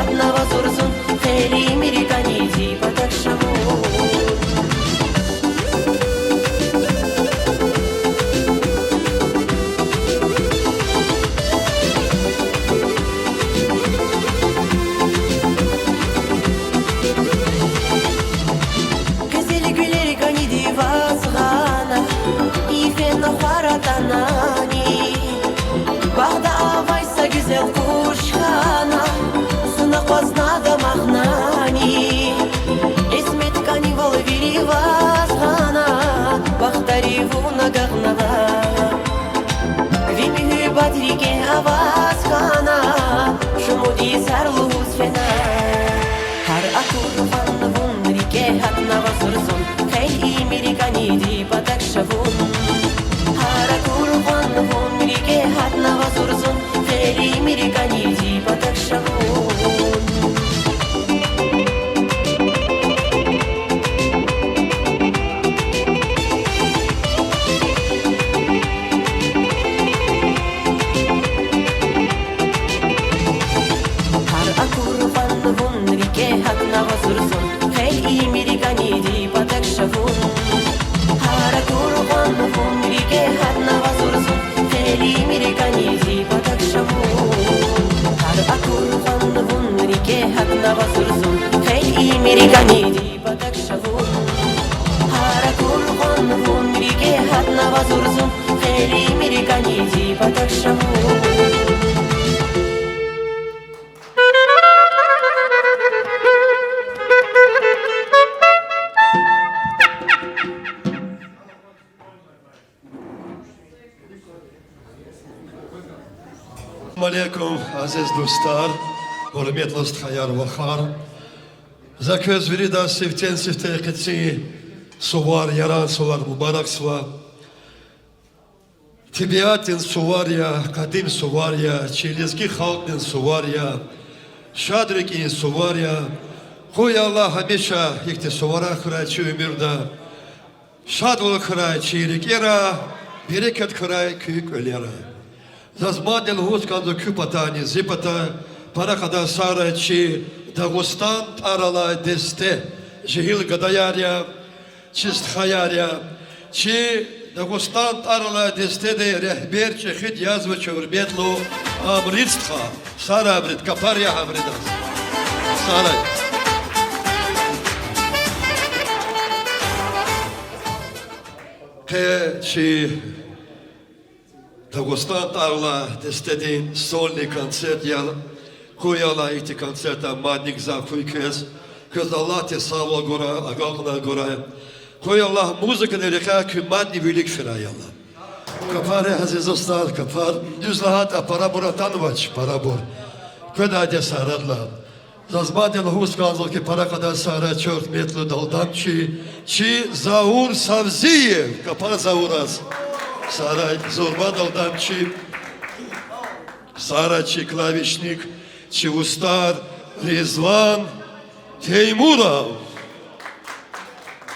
одного зурзун, Фели мириканиди потак шавун. Güzel güler kanidi vazgana, İfen faratana. Bağda avaysa güzel kuşkana, Suna qoznada mahnani. İsmet kani volviri vazgana, Бахтареву нагагнала. Вимихи батрике авазгана, Шумуди сарлус фена. Хар акурван вун рике хатнава сурзун, Хей имирикани ди патак шавун. Хар акурван вун рике хатнава сурзун, Хей имирикани ди патак шавун. Американиди потак шавун, Харакур вон вун рике хатнава зурзун, Хели американиди потак шавун. Алейкум, азиз достар, hurmetli hayar vakar. Zaköz virida siften sifteketsi, suvar yaran suvar mübarek suvar. Tibiatin suvar ya, kadim suvar ya, çilizgi halkın suvar ya, şadrikin suvar ya. Huy Allah hamisha ikti suvara kırayçı ömürde. Şad ol kırayçı irikera, bereket kıray kıyık ölera. Zazmadel huskanzo küpatani zipata, para kadar sarayçı, Дагостан тарала десте, жигил гадаяря, чист хаяря, чи Дагостан тарала десте де рехбер чехит язва чурбетлу амритха, сара абрит, капаря абридас, сара. Ке чи Дагостан тарала десте дин сольный концерт ял. Kuyala iti konserta madnik za kuykes, kız Allah te sağla gora, agakla gora. Kuyala müzik nereka kü madni bilik firayala. Kapare aziz dostlar, kapar düz lahat para buratan vaç para bur. Köda de saradla. Zazmadel hus kanzol ki para kadar sara çört metlu daldan çi zaur savziyev, kapar zauras. Sara zorba daldan sara çi klavişnik. Чевустар Резван Теймуров.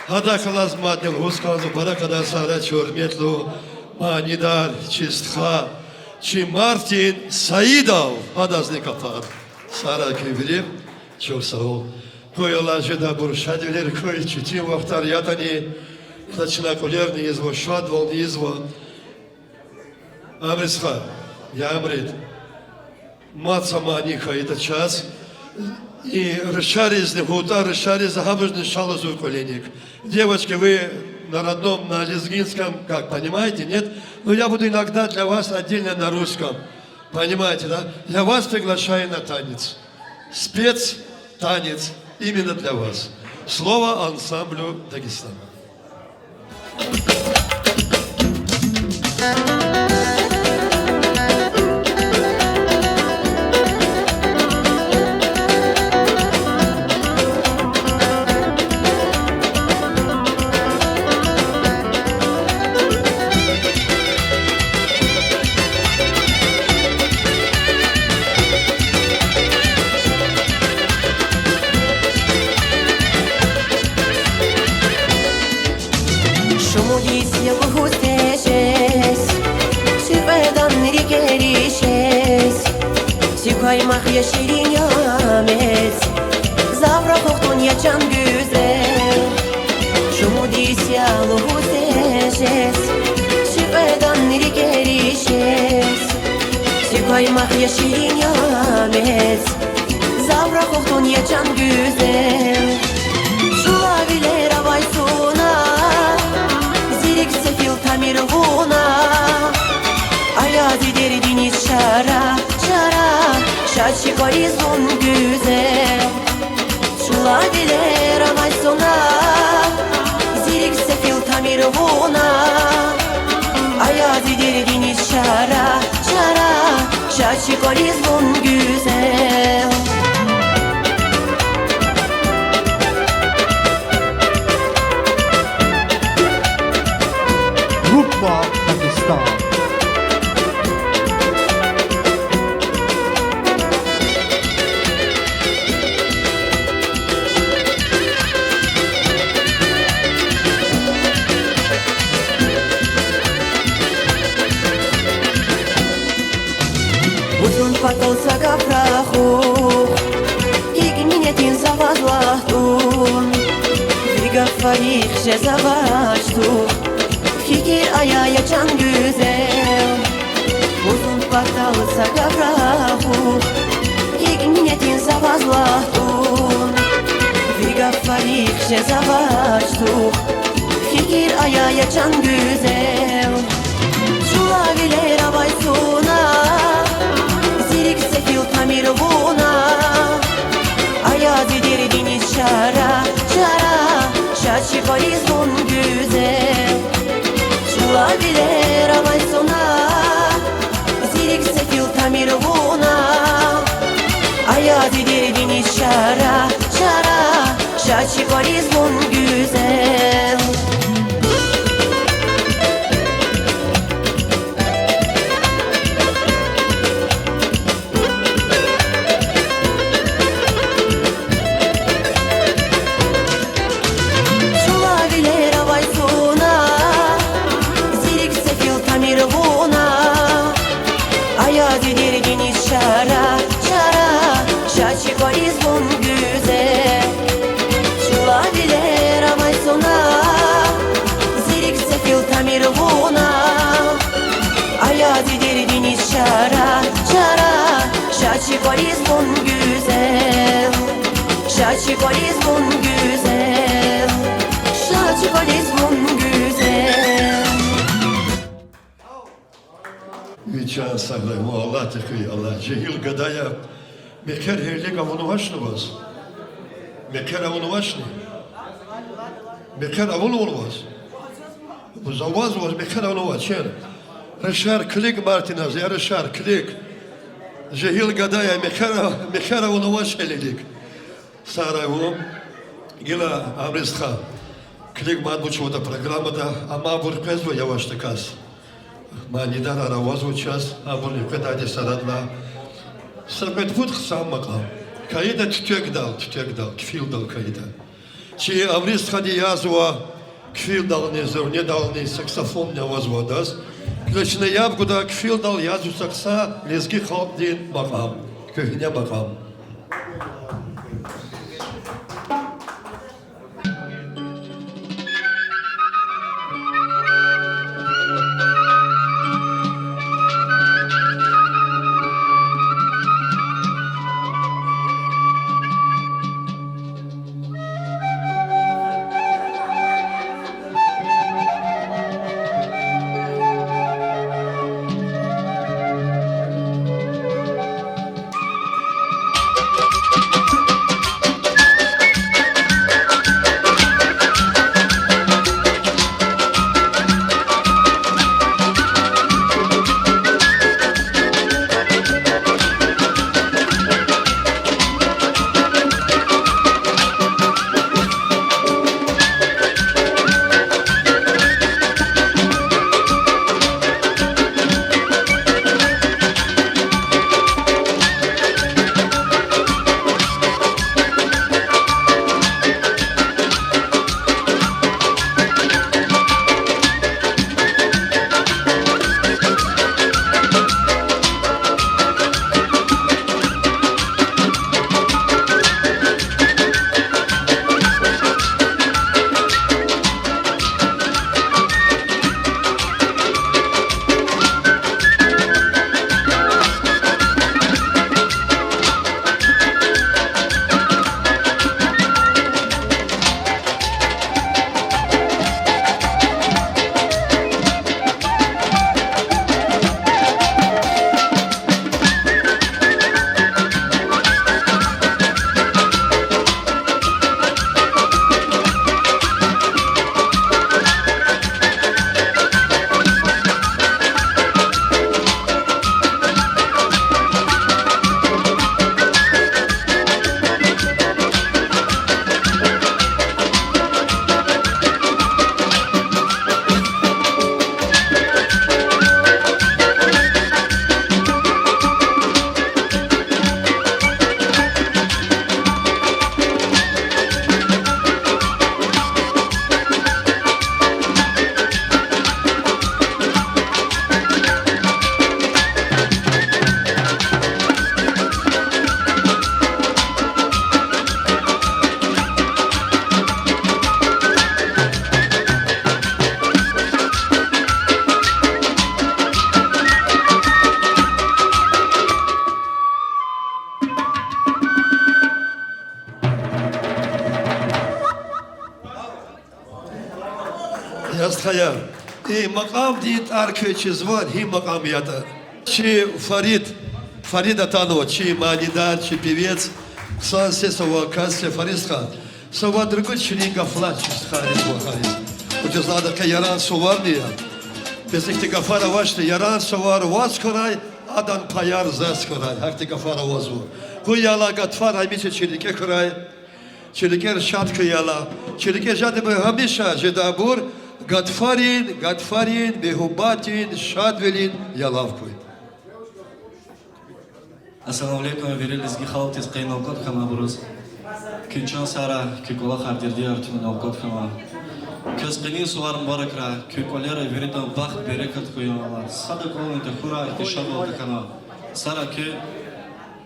Хада халаз маднел гусказу паракада сара чурметлу манидар чистха чи Мартин Саидов хадазны капар сара кеврим чурсау кояла жеда буршадилер кой читим вахтар ятани начина колерни изво шадвол изво амрисха ямрит Мацама Аниха это час. И расшаризны гута, расшаризны хабажны шалазур коленник. Девочки, вы на родном, на лезгинском, как, понимаете, нет? Но я буду иногда для вас отдельно на русском. Понимаете, да? Для вас приглашаю на танец. Спецтанец именно для вас. Слово ансамблю Дагестана. Шуму листьев густеешь, yeşilin yamet Zavra koktun yacan güzel Şumu disya luhu tejes Şivedan niri gerişes Şikaymak yeşilin yamet Zavra koktun yacan güzel Şula bile ravay suna Zirik sefil tamir huna Ayazi derdiniz şara şara Şaşı korizun güzel Şula bile ravay suna Zirik sefil tamir huna Ayazi derdiniz şara şara Şaşı korizun güzel Rukba Pakistan. Uzun patolsa gafrachu Igninetin zawazłachtun Wiga farich, że zawasztu Fikir ayağa can güzel Uzun patolsa gafrachu Igninetin zawazłachtun Wiga farich, że zawasztu Fikir ayağa can güzel Şula bile ravay suna Zirik sefil tamir huna Ayazi derdiniz şara şara Şaşı korizun güzel Şula bile ravay suna Zirik sefil tamir huna Ayazi derdiniz şara şara Şaşı korizun güzel Ayazi derdiniz şara şara Şaşı korizun güzel Şula bile ravay sona Zirik sefil tamir huna Ayazi derdiniz şara şara Şaşı korizun güzel Şaşı korizun güzel Şaşı korizun güzel Віча саглему Аллах тихий Аллах. Жегіл гадая, мекер герліга вунувашны вас. Мекер авунувашны. Мекер авунуваш. Заваз вас мекер авунуваш. Чен. Решар клик Мартиназ, я решар клик. Жегіл гадая, мекер авунуваш елелік. Сарайву, гила Амризха. Клик мадбучвода программада, ама буркезва яваштыкас. Манидан аравазу час, абуни кедади сарадла. Сарбет футх сам макам. Каида тютегдал, кфилдал каида. Чи Амриз хади язва, кфилдал незер, не дал ни саксофон не возводас. Клечне ябгуда кфилдал язу сакса, лезги халдин макам. Кыхня макам. Estkhaya. Makam dint arkadaşı var, hi makamiyata. Чи Фарид Атанова, чи Манидар, чи певец, Сансе Сава Кассе Фарисха, Сава другой член флан, чи Харис Вахарис. Уж надо ка Яран Суварния. Без их гафара вашти Яран Сувар Васкарай, Адан Паяр Заскарай, Хакти гафара Вазу. Куяла Гатфар Амиче Чилике Край, Чиликер Шатка Яла, Чилике Жады Хамиша, Жедабур, Гатфарин, Бехубатин, Шадвелин, Ялавкуй. Assalomu alaykum, verilizgi xalq tez qaynoqot xama buruz. Kunchon sara ko'kola xardiyar tunoqot xama. Ko'zqinin suvar mubarakra, ko'kolera veridan vaqt barakat qo'yamalar. Sadaqo'ni de xura ishabo kana. Sara ke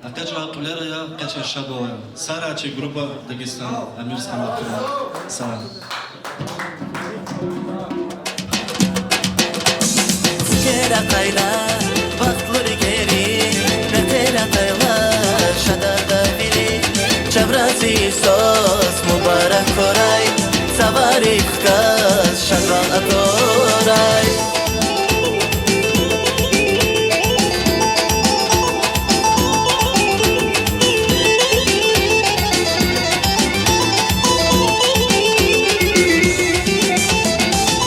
aqacha qulera ya qacha shabo. Sara chi grupa Dagestan Amir Samatuna. Sara. Kera kayla Baktları geri Netera kayla Şadada biri Çavrası sos Mübarek koray Savarik kaz Şadran atoray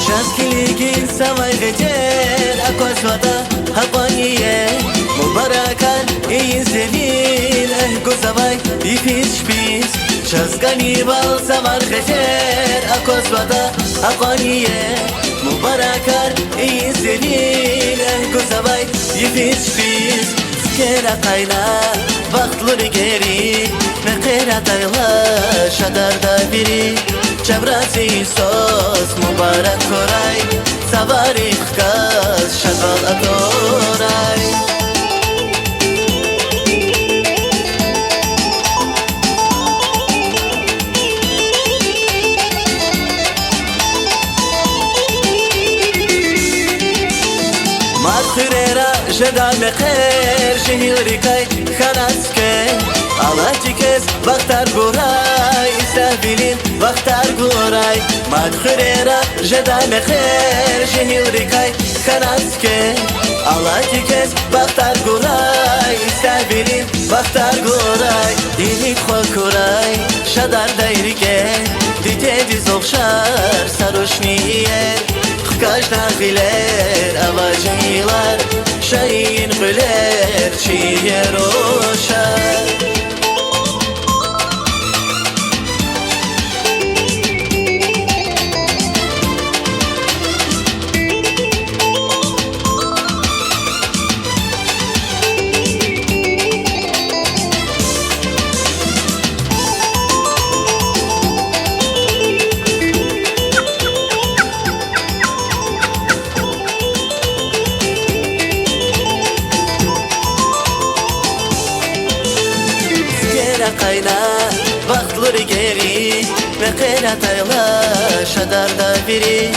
Şaskiligin savay gecel Akozvada Hapaniye Mübarekan İyin sevin Guzavay İfiz şpiz Şazgani bal savar gecel Akozvada Hapaniye Mübarekan İyin sevin Guzavay İfiz şpiz Kera kayla Vaktları geri Mekera kayla Şadarda biri Çavrası sos Mübarek koray Savarik kaz Şadral atoray Matrera Jeda mekher Şehir rikay Khanatske Alatikes Vaktar Guray İstabilin Vaktar Guray Madhurera Jeda mekher Şehir rikay Khanatske Alatikes Vaktar Guray İstabilin Vaktar Guray Dinik Khokuray Şadar dayrike Ditediz okşar Saroşniye Kajna giler Avacılar Şahin güler Çiye roşar kayla Vaktları geri Mekera tayla Şadarda biri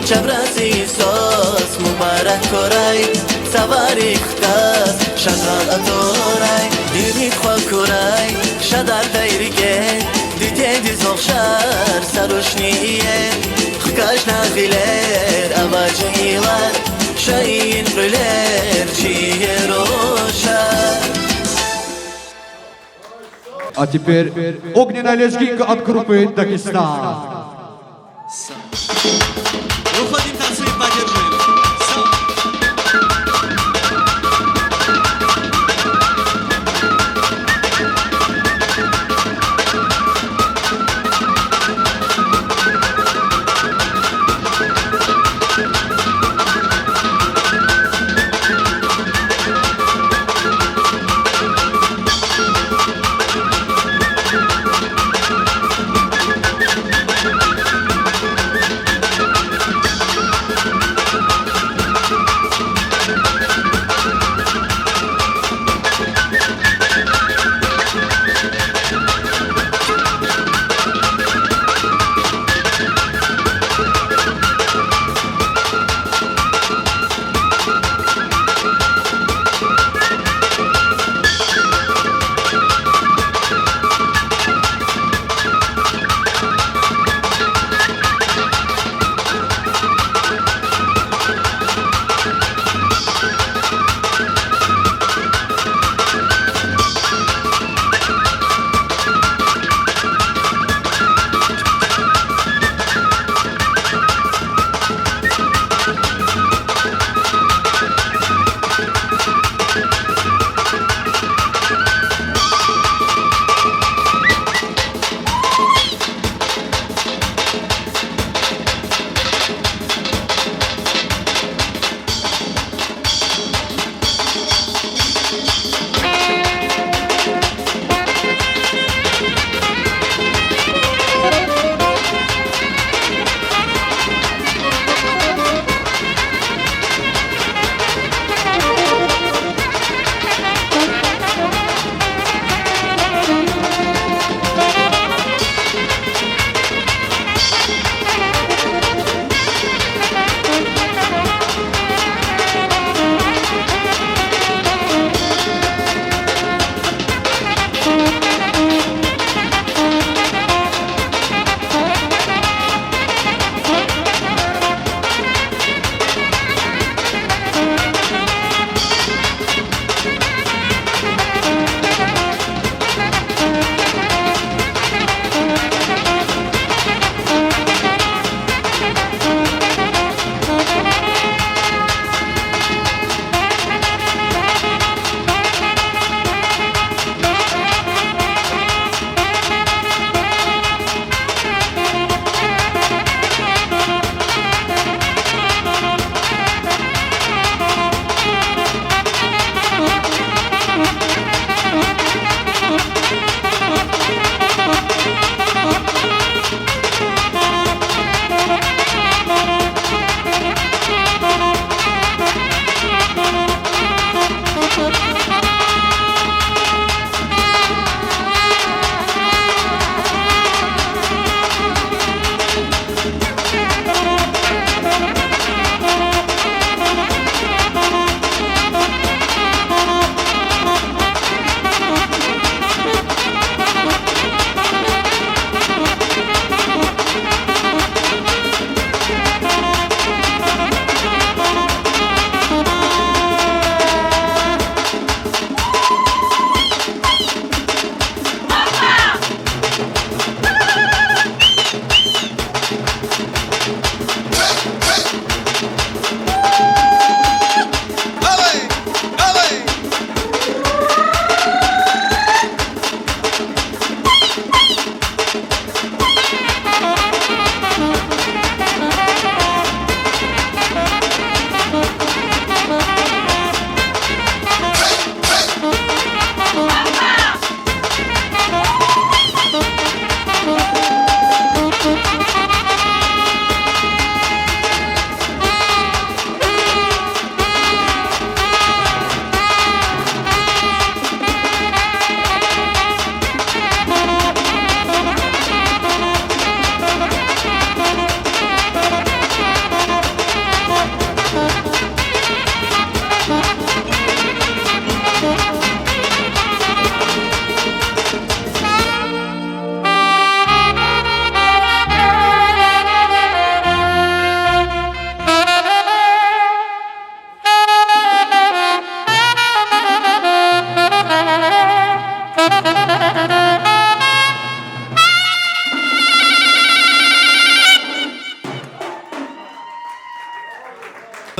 Çavrası sos Mübarek koray Savarik kaz Şadral atoray Dirik khokuray Şadarda irge Ditediz okşar Saroşniye Kajna giler Avacılar Şahin güler Çiye roşar. А теперь огненная лезгинка от группы Дагестан. Выходим танцуем, поддерживаем.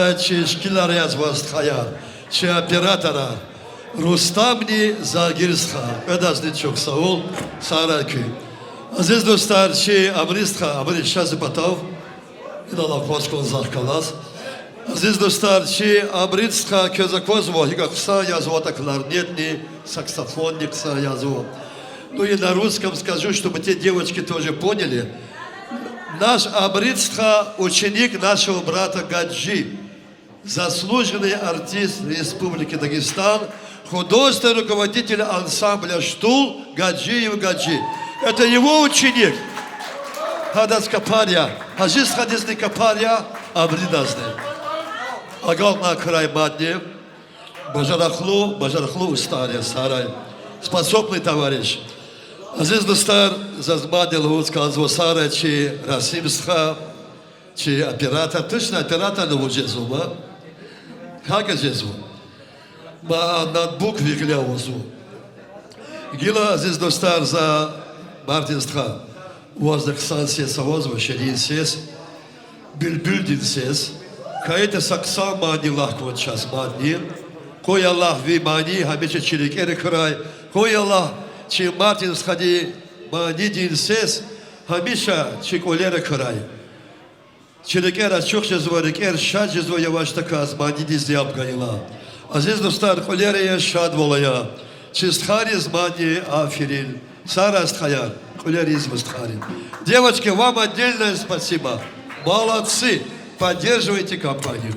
Sara çeşkiler yazmaz hayal. Çi operatora Rustamni Zagirskha. Ödasını çok sağ ol. Sara köy. Aziz dostlar, çi Amristha, Amristha Batov. İnanla koskon zarkalaz. Aziz dostlar, çi Amristha Közakozvo, Higaksa yazıvата кларнетный, саксофонник yazıvo. Ну и на русском скажу, чтобы те девочки тоже поняли. Наш Амритстха ученик нашего брата Гаджи, заслуженный артист Республики Дагестан, художественный руководитель ансамбля «Штул» Гаджиев Гаджи. Это его ученик. Хадас Капарья, Хажис Хадисный Капарья, Амридазный. Агал на край Мадни, Бажарахлу Устария, Сарай. Способный товарищ. Aziz dostlar, zazmadil huz kazvosara чи Расимстха, чи оператор, точно оператор на Жезума. Как Жезу? Ма над букви глявозу. Гила, aziz dostlar, за Мартинстха. Воздух сан сес, воздух шерин сес, бülbül сес. Каэте сакса мани лахкот час мани. Кой Аллах ви мани, хамече чирик эре край. Кой Аллах Чи Мартин сходи, мани дин сес, хамиша чи колера край. Чирикера чухче зворикер, шаджи зворя вашта каз, мани дизди абгаила. Азиз достар, колера я шад волая. Чи стхари змани афирин. Сара стхаяр, колера из стхари. Девочки, вам отдельное спасибо. Молодцы, поддерживайте компанию.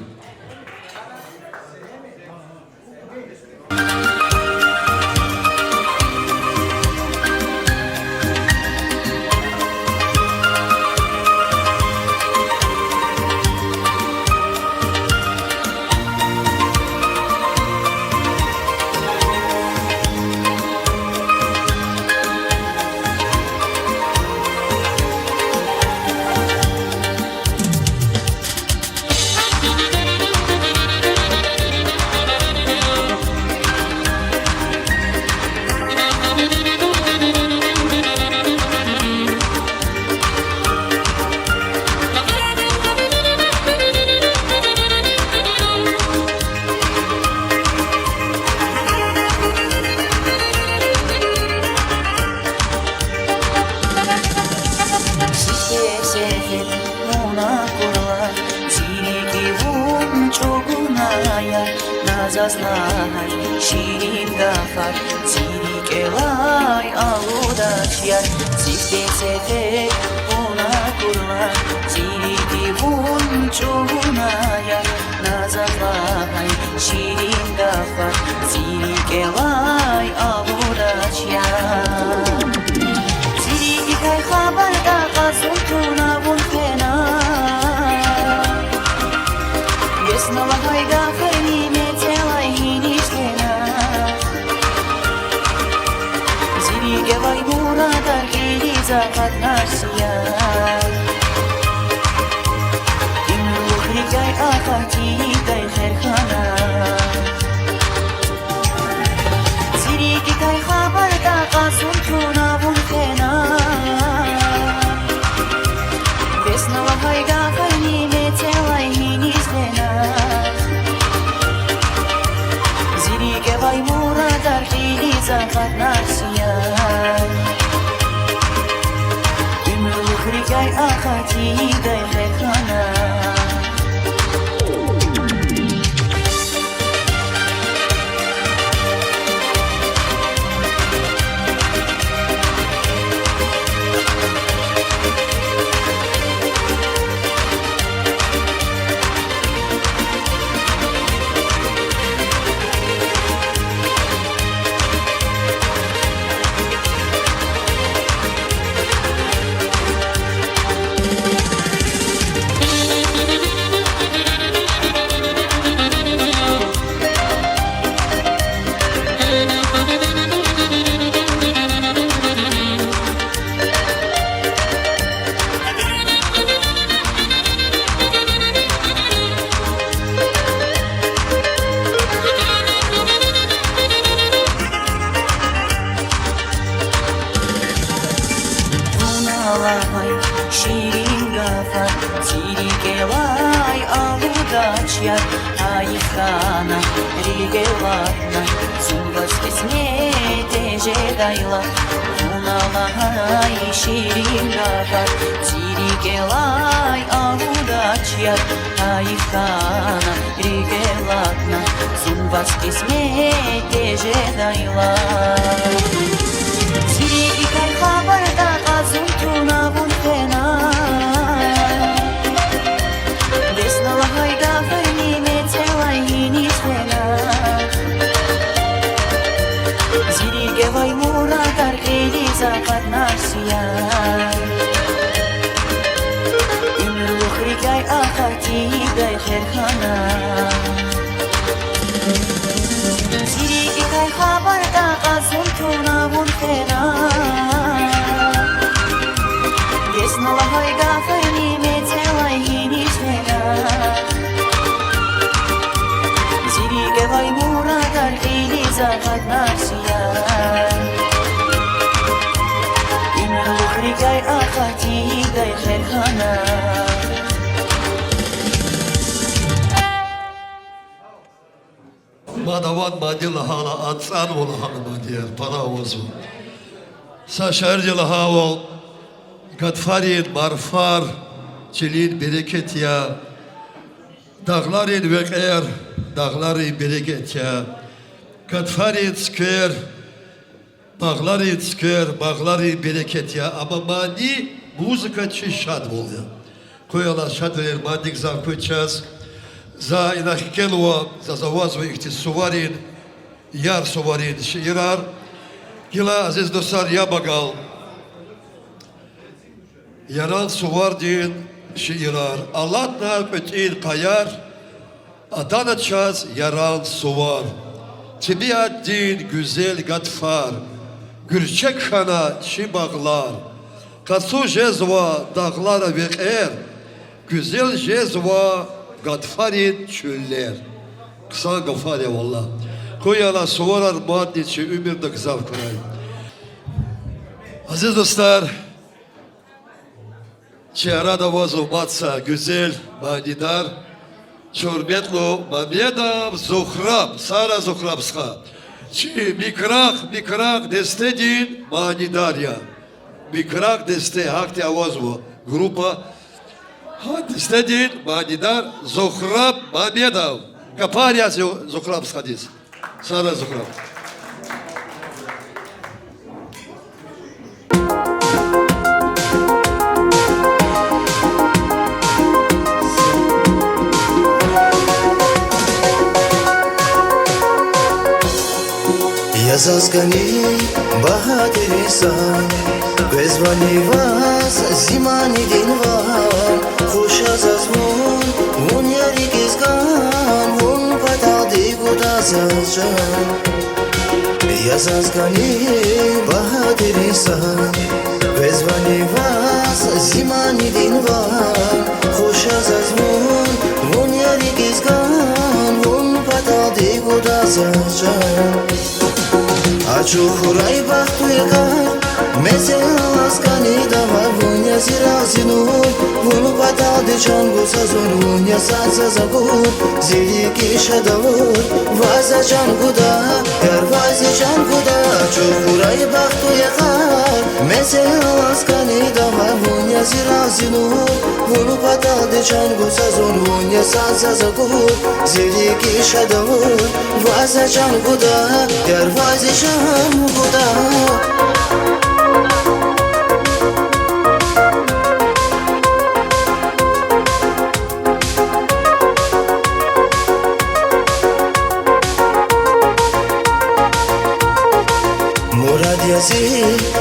Zaznaj şirin dafar Zirik elay aludaş yar Zifte sefer ona kurlar Ziriki vun çoğuna yar Nazazlay şirin dafar Zirik elay aludaş yar Ziriki kay haber da kazun tuna vun fena Vesnala hayga ferni Gevay muradar geri zakat narsiyar In ruhri gay akati gay khairkhana Ziriki gay khabar da qasun tuna bun khena Besna wa hay ga khani me telay hinis khena Ziriki gevay muradar geri zakat narsiyar Gay akati gay khairkhana Şirin gafar, zirik elay aludaş удачья, а их хана ригелатна, зубас письме теже дайла, уналай ширинага, тиригелай, а удачья, а их хана ригелатна, зубас письме теже дайла. Тириги кайха барда казун туна бунхена. Зиригевай мурадар элизапат насия Умру хригай ахатигай херхана Зиригевай хабарда казун туна бунхена Десналахай гафарни мецелай хинишвена Зиригевай мурадар элизапат насия Имру хригай ахатигай херхана Madavan madila hala atsan vola hala madiya para ozu. Sa şerjela hava Gadfarin marfar çilin bereket ya. Dağların veker dağların bereket ya. Gadfarin skör bağların skör bağların bereket ya. Ama mani muzika şad oluyor. Koyala şad verir manik zavkoyacağız. За инахкелуа, за завазва ихти суварин, яр суварин, ширар, гила азиз достар я багал. Яран сувардин, ширар, Аллатна петин каяр, Adana çaz yaran suvar. Tibi addin güzel gadfar, Gürçek xana çi bağlar, Kasu jezva dağlara veker, Güzel jezva Gadfarin çöller. Kısa gafar ya valla. Koyala suvarar maddeçi ümirde kızav kuray. Aziz dostlar, çehrada vazo matsa güzel, manidar, çorbetlo mamedam zuhrab, sara zuhrabska. Çi mikrak destedin manidar ya. Mikrak deste hakti avazvo. Grupa Стадин, Манидар, Зухраб, Мамедов. Капария Зухраб сходить. Сара Зухраб. Я заскани бахатирисан, Безвани вас, зимани дин вам, Хуша зазвон, вон ярик изган, Вон паталди куда зажан. Я заскани бахатирисан, Безвани вас, зимани дин вам, Хуша зазвон, вон ярик изган, Вон паталди куда зажан. Ачу хурай бахту якар, Mesela askani dava vunya zirazinu, Vunu patade changu sazun vunya saza zagur, Zili kisha davur, Vaza changu da, Yar vazi changu da, Ачу хурай бахту якar, Mesela askani dava vunya zirazinu, Vunu patade changu sazun vunya saza zagur, Zili kisha davur, Vaza changu da, Yar vazi changu da.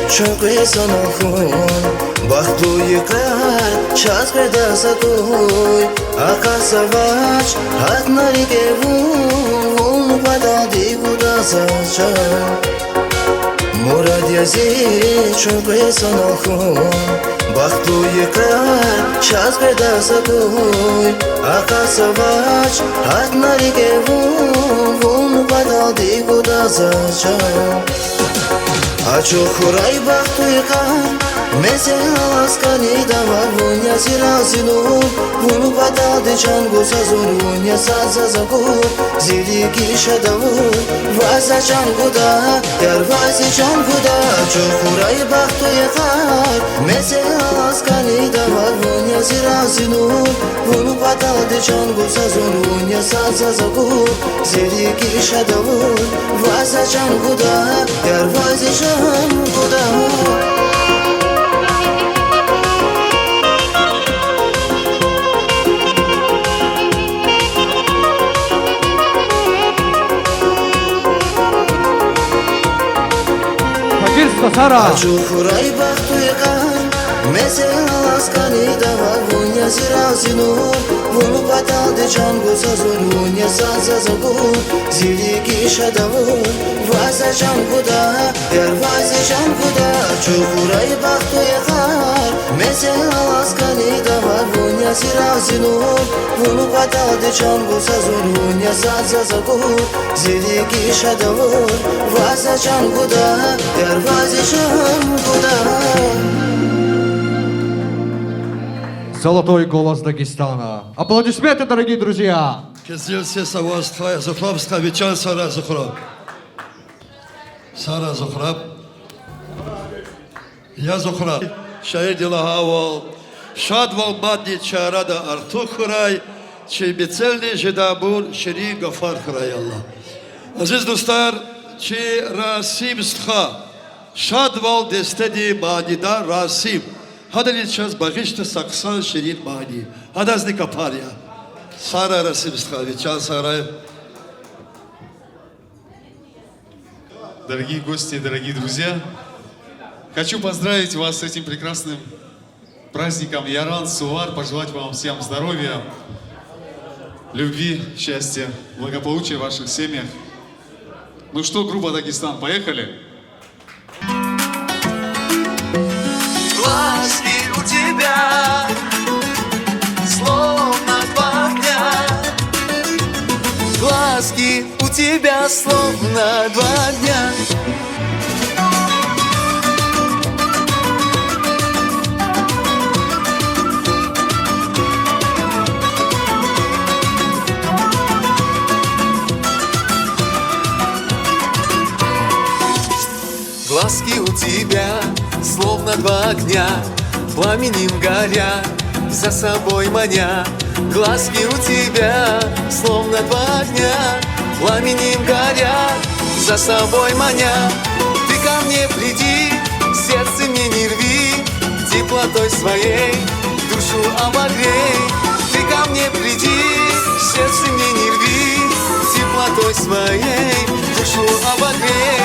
Чонкой сонохон, бахту якар, час преда сакой, Акасавач, одна реке вон, Падалди куда зачан. Мурадьязи, чонкой сонохон, бахту якар, час преда сакой, Акасавач, одна реке вон, Падалди куда зачан. Ачо хурай бахтуйка Месе аласкани дава Вуня сиразину Вуну падады чангу сазун Вуня сазазаку Зилики шадаву Ваза чангуда Ярвази чангуда Ачо хурай бахтуйка Месе аласкани дава Вуня сиразину Вуну падады чангу сазун Вуня сазазаку Зилики шадаву Ваза чангуда Ярвази чангуда Сара. Ачу хурай бахтуйка Месе аласкани дава Вуня сиразину Вуну падады чангу сазун Вуня сазазаку Зилики шадаву Ваза чангуда Ярвази чангуда Ачу хурай бахтуйка Месе аласкани дава Вуня сиразину Вуну падады чангу сазун Вуня сазазаку Зилики шадаву Ваза чангуда Ярвази чангуда Золотой голос Дагестана. Аплодисменты, дорогие друзья. Кездился саваз твоя Зухраб, Ставичан Сара Зухраб. Сара Зухраб. Я Зухраб. Шаир Дилахавал. Шадвал Мадни Чарада Артух Хурай. Чи бецельный Жидабур Шири Гафар Хурай Аллах. Азиз Дустар, чи Расим Стха. Шадвал Дестеди Мадида Расим. هذا اللي تشاز باغيش تسقسان شيرين ماني هذا زني كباريا سارة رسم استخدامي تشاز سارة. Дорогие гости, дорогие друзья, хочу поздравить вас с этим прекрасным праздником Яран Сувар, пожелать вам всем здоровья, любви, счастья, благополучия в ваших семьях. Ну что, группа Дагестан, поехали? Глазки у тебя словно два дня. Глазки у тебя словно два дня. Глазки у тебя словно два огня, пламенем горя, за собой маня. Глазки у тебя словно два огня, пламенем горя, за собой маня. Ты ко мне приди, сердце мне не рви, теплотой своей душу обогрей. Ты ко мне приди, сердце мне не рви, теплотой своей душу обогрей.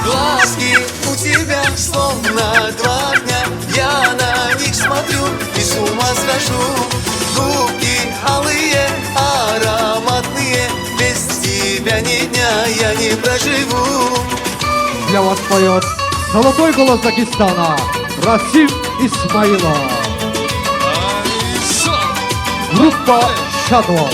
Глазки у тебя словно два дня, я на них смотрю и с ума схожу. Губки алые, ароматные, без тебя ни дня я не проживу. Для вас поет золотой голос Дагестана Расим Исмаилов. Группа Шадвал.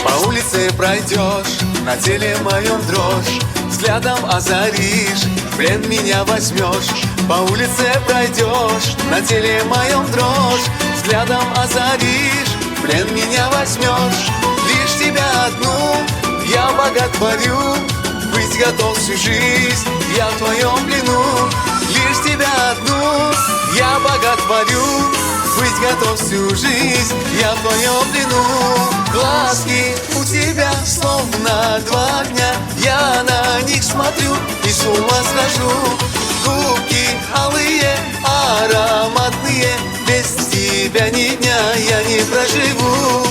По улице пройдешь, на теле моем дрожь, взглядом озаришь, в плен меня возьмешь. По улице пройдешь, на теле моем дрожь, взглядом озаришь, в плен меня возьмешь. Лишь тебя одну я боготворю, быть готов всю жизнь, я в твоем плену. Лишь тебя одну я боготворю, быть готов всю жизнь, я в твоем плену. Глазки у тебя словно два огня, я на них смотрю и с ума схожу. Губки алые, ароматные, без тебя ни дня я не проживу.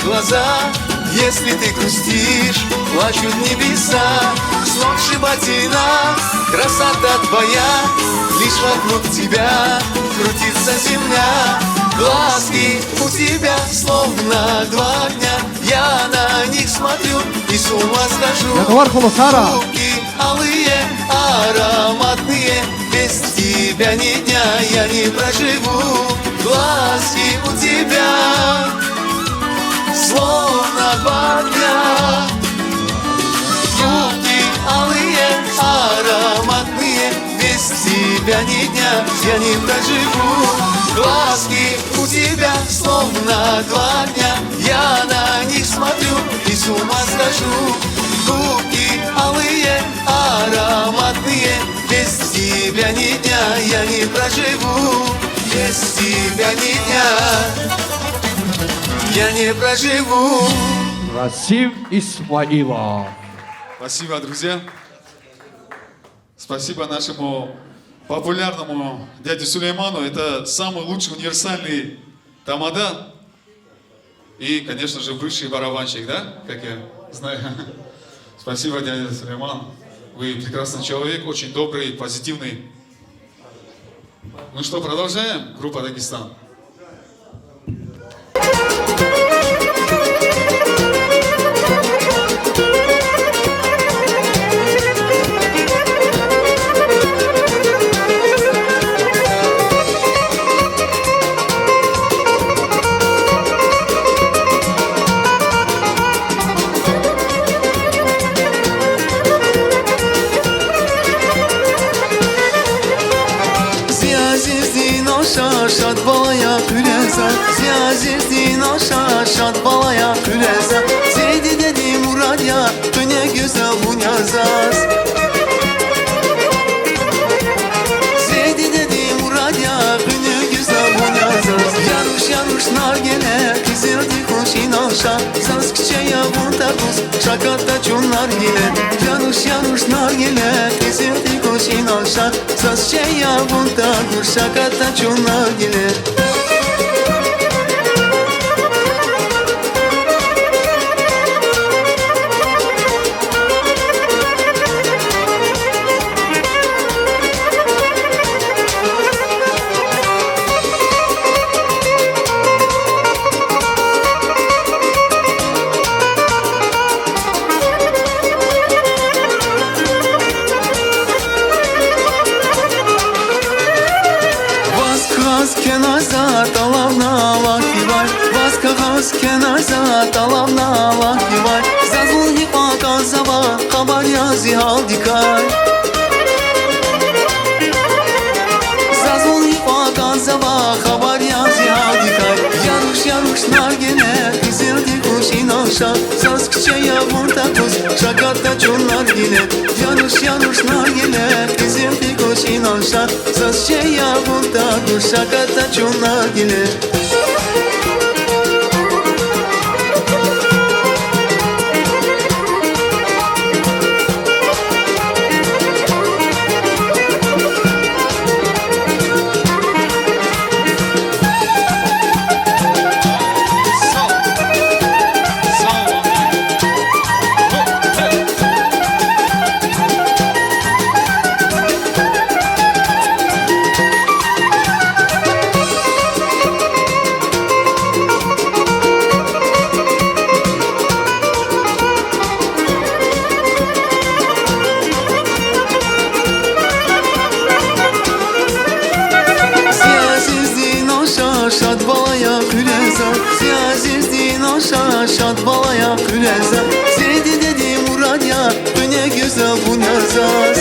глаза. Если ты грустишь, плачут небеса. Сногсшибательна красота твоя, лишь вокруг тебя крутится земля. Глазки у тебя словно два дня, я на них смотрю и с ума схожу. Январь Холосара. Губки алые, ароматные, без тебя ни дня я не проживу. Глазки у тебя словно два дня, губки алые, ароматные, без тебя ни дня я не проживу. Глазки у тебя словно два дня, я на них смотрю и с ума схожу. Губки алые, ароматные, без тебя ни дня я не проживу. Без тебя ни дня я не проживу. Расим Исмаилов. Спасибо, друзья. Спасибо нашему популярному дяде Сулейману. Это самый лучший универсальный тамада. И, конечно же, бывший барабанщик, да? Как я знаю. Спасибо, дядя Сулейман. Вы прекрасный человек, очень добрый, позитивный. Ну что, продолжаем? Группа «Дагестан». Şad balaya küleza, ziyazetin aşağı şad balaya küleza. Zeydi dedi Murad ya, dünya güzel bu yazaz. Zeydi dedi Murad ya, dünya güzel bu yazaz. Yanmış yanmış nargile, kızıldı koşin aşağı. Saz küçeye vurta kuz, şakatta çunlar gile. Yanmış yanmış nargile, kızıldı koşin aşağı. Saz küçeye vurta kuz, şakatta çunlar gile. Kenarza talavna vakti var. Zazul hipa kazava kabar yazi hal dikar. Zazul hipa kazava kabar yazi hal dikar. Yaruş yaruş nargile kızıldı kuşin aşağı. Saz küçeye vurta kuz şakatta çunlar gile. Yaruş yaruş nargile kızıldı kuşin aşağı. Saz küçeye vurta kuz şakatta çunlar gile. Şad balaya küleza. Zeydi dedi Murad ya, dünya güzel bu yazaz.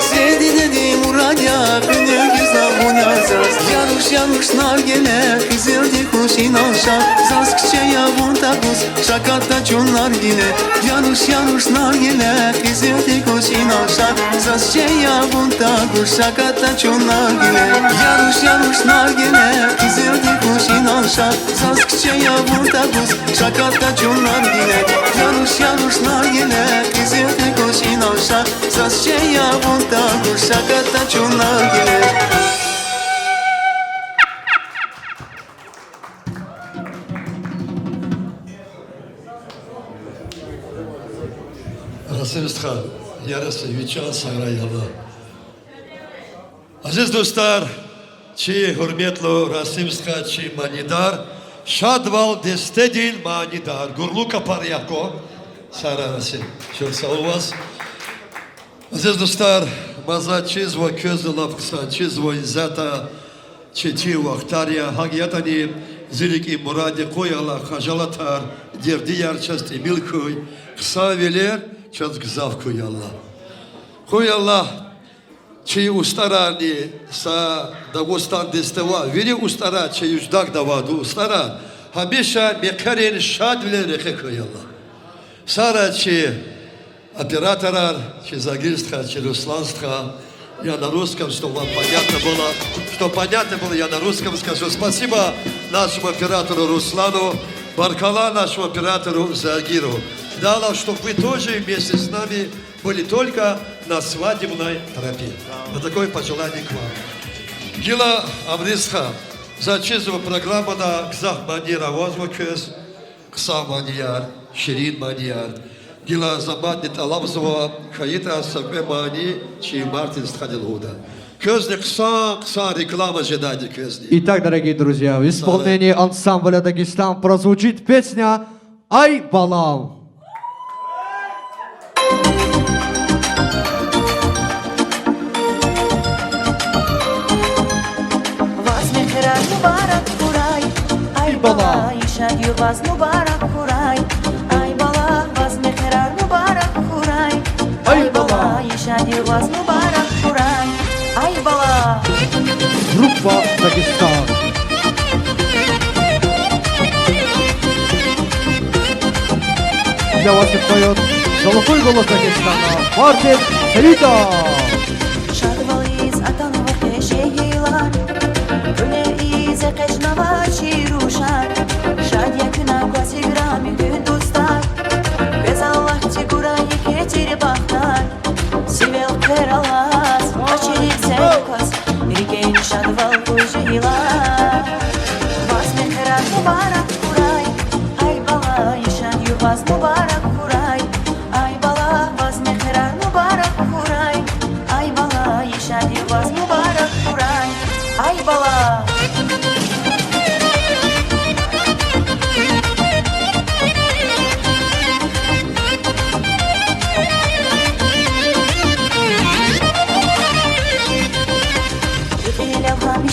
Zeydi dedi Murad ya, dünya güzel bu yazaz. Yanmış yanmış nargile, kızıldı kuşin aşağı. Saz küçeye vurta kuz, şakatta çunlar gile. Yanmış yanmış nargile, kızıldı kuşin aşağı. Saz küçeye vurta kuz, şakatta çunlar gile. Yanmış yanmış nargile, kızıldı kuşin aşağı. Saz küçeye vurta kuz, şakatta çunlar gile. Yanmış yanmış nargile, kızıldı kuşin aşağı. Saz küçeye vurta kuz, şakatta çunlar gile. Rasimistxa, yarısı Yüçan Sarayala. Aziz dostlar, çi hürmetli Rasimistxa, çi manidar, şadval destedil manidar. Gurlu kapar yako. Sara Rasim. Çok sağ olunuz. Aziz dostlar, maza çizvo közü lafkısa, çizvo izzata, çeti vaktarya, hagiyatani zilik i muradi koyala, hajalatar, derdiyar çast emil koy, kısa veler, çast gızav koyala. Koyala, çi ustarani, sa Dagostan desteva, veri ustara, çi yüzdak davadu ustara, hamisha mekarin şad vile reke koyala. Sara çi операторар, Загильстха, Русланстха. Я на русском, чтобы вам понятно было. Чтобы понятно было, я на русском скажу. Спасибо нашему оператору Руслану, Баркала нашему оператору Загиру. Дала, чтобы вы тоже вместе с нами были только на свадебной тропе. Вот такое пожелание к вам. Гила Амрисха, зачизова программа на Кзах Манира Возвакез, Кса Манияр, Ширин Манияр. Гила Замаднит Аламзова, Хаита Сабемани, чьи Мартин Стхадилгуда. Közde kısa реклама ожидания közde. Итак, дорогие друзья, в исполнении ансамбля «Дагестан» прозвучит песня «Ай, балам». Vazmehrar mübarek kuray, ay bala, işad yuvaz mübarek kuray, ay bala, vazmehrar mübarek kuray, ay bala, işad yuvaz mübarek kuray, ay bala. Группа «Дагестан». Для вас поет золотой голос Дагестана Мартин Селитов. Şadvalıyız atanva teşehilar, öleyiz ekeşnava çiruşar, şadya kına kvasigrami gün dostar, bez Allah çigurayı keçiri baktar, sivel keralas, açirik sevkas, irgeyn şadval kujehilar. Vas mehrar mübarek kuray, ay bala işan yuvaz mübarek kuray, ay bala vas mehrar mübarek kuray, ay bala işan yuvaz mübarek kuray, ay bala.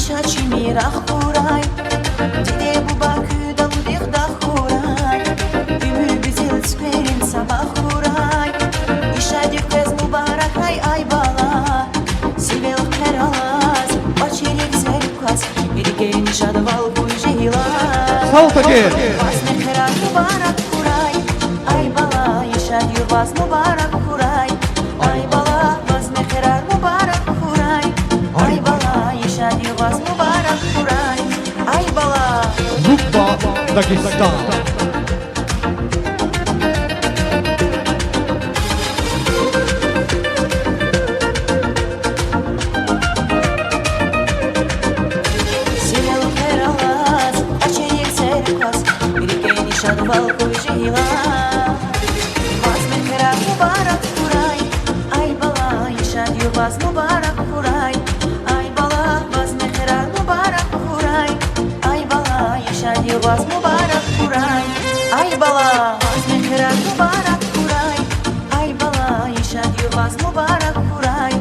Шачи мирах курай, диде бубакü daludih dah kuray, Ümür güzel skverin sabah kuray, İşadik kez mübarek ay bala, Sivel keralas, Baçirik zerkas, Ergeyn şadval kujehilaz. Saltaki. Vas mehrar mübarek kuray, ay bala, İşad yuvaz mübarek kuray, ay bala, vas mehrar mübarek kuray, ay bala, İşad yuvaz mübarek kuray, ay bala. Группа «Дагестан». Сивел кeralas, Açerik zerkas, Ergeyn şadval kujehilaz. Vas mehrar mübarek kuray, ay bala, İşad yuvaz mübarek kuray, ay bala, vas mehrar mübarek kuray, ay bala, İşad yuvaz mübarek kuray, ay bala. Vas mehrar mübarek kuray, ay bala, İşad yuvaz mübarek kuray,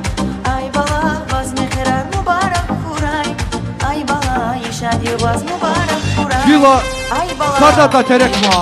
ay bala, vas mehrar mübarek kuray, ay bala, İşad yuvaz mübarek kuray, Гила ay bala. Садата Терекма.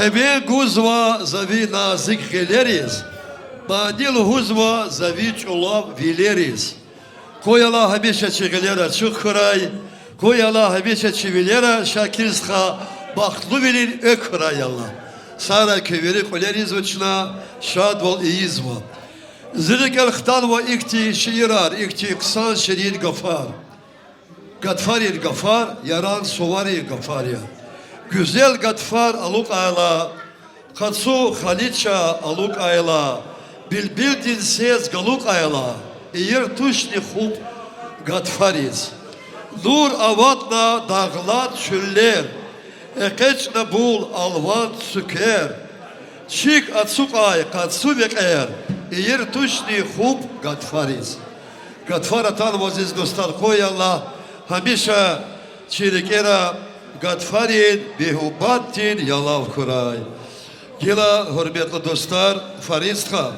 Еве гузва зави назик хелерис, Мадил гузва зави чулав вилерис. Кояла хабиша чигелера чухрай, Кояла хабиша чивилера шакирсха бахтлу вилин ökrayala. Sara keveri koleriz vıçna şad vol iyizva. Zirkel khtal ve ikti şiirar, ikti kısan şerir gafar. Gadfarir gafar, yaran sovari gafar ya. Güzel gadfar aluk ayla, katsu haliça aluk ayla, bilbil dilsiz galuk ayla, iyir tuşni hub gadfariz. Nur avatla dağlat çüller, ekeçne bul alvat süker, çik atsukay katsu beker, iyir tuşni hub gadfariz. Gadfar atan vaziz dostlar koy Allah, hamisha çirikera Gadfarin, Behubatin, Yalav Kuray. Gila, hürmetli dostlar, Farizka.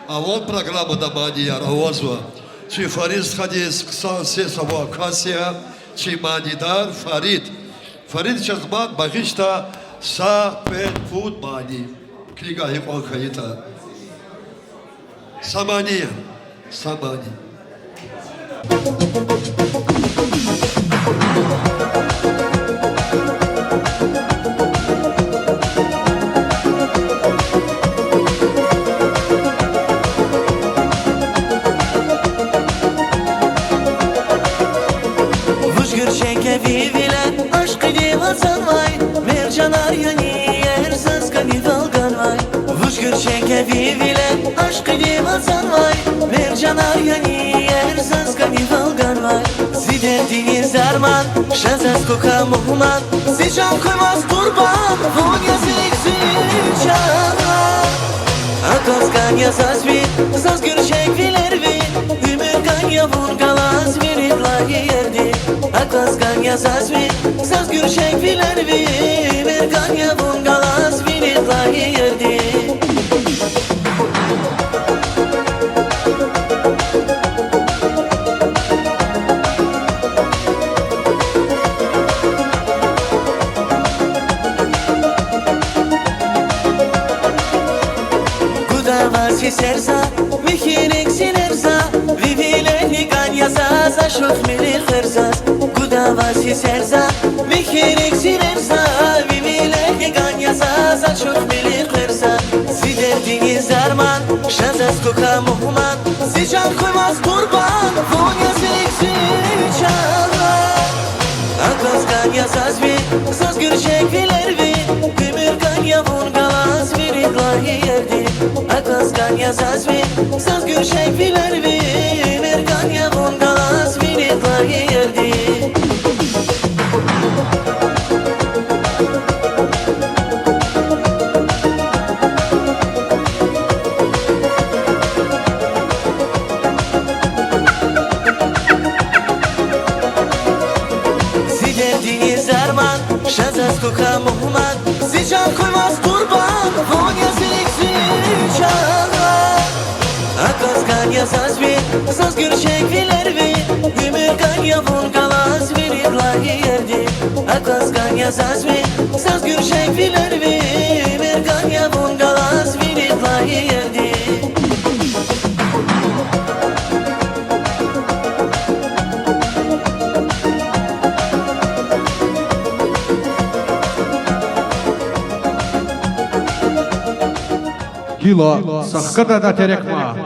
Avon programında maniyar avazva. Çi Farizka diz kısan ses hava akasya, çi manidar Farid. Farid çakman bakışta sa pen fud mani. Kliga hep o kayıta. Samaniya. Samani. Vivilen aşkı divasan vay Mercanar yani yersiz kanı dalgan vay Vuşgur şeke vivilen aşkı divasan vay Mercanar yani yersiz kanı dalgan vay Ziderdiniz arman şazaz koka muhman Zican koymaz kurban Vun yazık zican Akaskan yazaz vi Zazgür şekviler vi Ümürkan yavun galaz Virit lahi yerdi Akaskan yazaz vi Zazgür şekviler vi Ümürkan yavun galaz Virit lahi yerdi Vasi serza, mihirik sinerza Vivileni kan yazaz, aşok mili kırzaz Kuda vasi serza, mihirik sinerza Vivileni kan yazaz, aşok mili kırzaz Ziderdiniz arman, şazaz koka muhman Zican koymaz kurban, vun yazık zican Akaskan yazaz vi, zazgür şekviler vi Ümürkan yavun galaz virit lahi yerdi Akaskan yazaz vi, zazgür şekviler vi Ümürkan yavun galaz virit lahi yerdi Ziderdiniz arman, şazaz koka muhman Zican koymaz kurban, vun yazık zican Akaskan yazaz vi, zazgür şekviler vi Ümürkan yavun galaz virit lahi yerdi Akaskan yazaz vi, zazgür şekviler vi Ümürkan yavun galaz virit lahi yerdi Kilo, sahkada da terekma.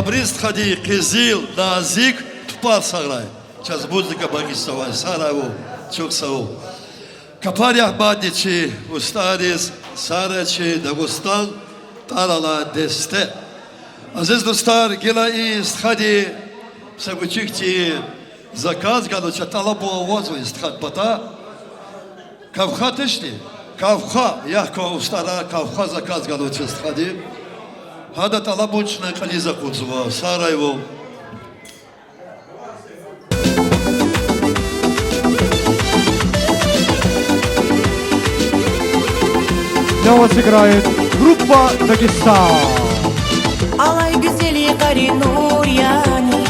Табриз ходи, Кызыл, Назик, Тупал саграй. Сейчас музыка Багистова, Сараево, Чоксау. Капари Ахмадичи, Устарис, Сарачи, Дагустан, Тарала, Десте. Азиз достар, гела ист ходи, Сагучихти, заказ, гаду чатала буавозу ист хад пата. Кавха тишти, Кавха, яхко устара, Кавха заказ, гаду чист ходи. Hada talabunçna kaliza kutsuva, Sarajevo. Для вас играет группа Дагестан. Алай güzeli qari nur yani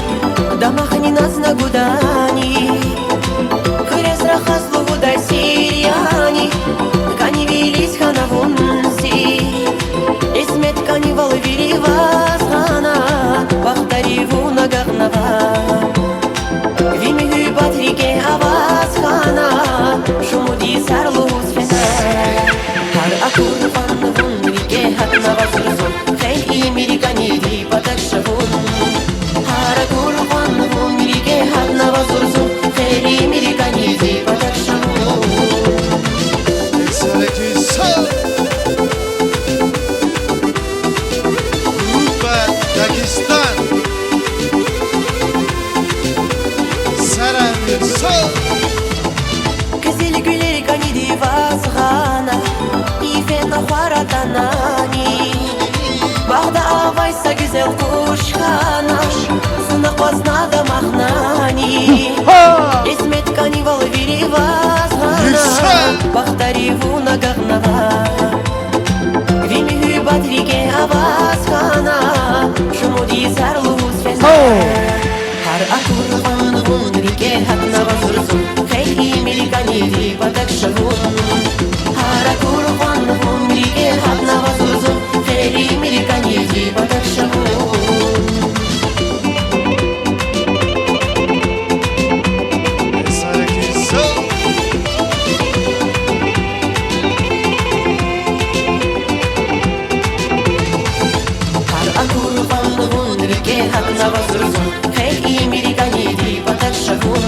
Damahni nazna gudani Kres rahaslu vuda siriyani Kani vilis hana vunsi İsmet kani val viri vazgana Bahtari vuna gagnava Vimi hü batrike avazgana Şumudi sarlu sfena Har akur fan vunrike hatna vazursun Hey imirikani di patak shavun Har akur fan vunrike hatna vazursun Hey imirikani di patak shavun Группа Дагестан. Сараево. Güzel güler kani di vazgana İfena haratanani Bağda avaysa güzel kuşkana Sunak vaznada mahnani İsmet kani val viri vazgana Bahtari vuna gagnava Vimi hü batrike avazgana Şumudi sarlu sfena Har akur van vunrike hatna vazursun Hey imirikani di patak shavun Har akur van vunrike hatna vazursun Hey imirikani di patak shavun Har akur van vunrike hatna vazursun Hey imirikani di patak shavun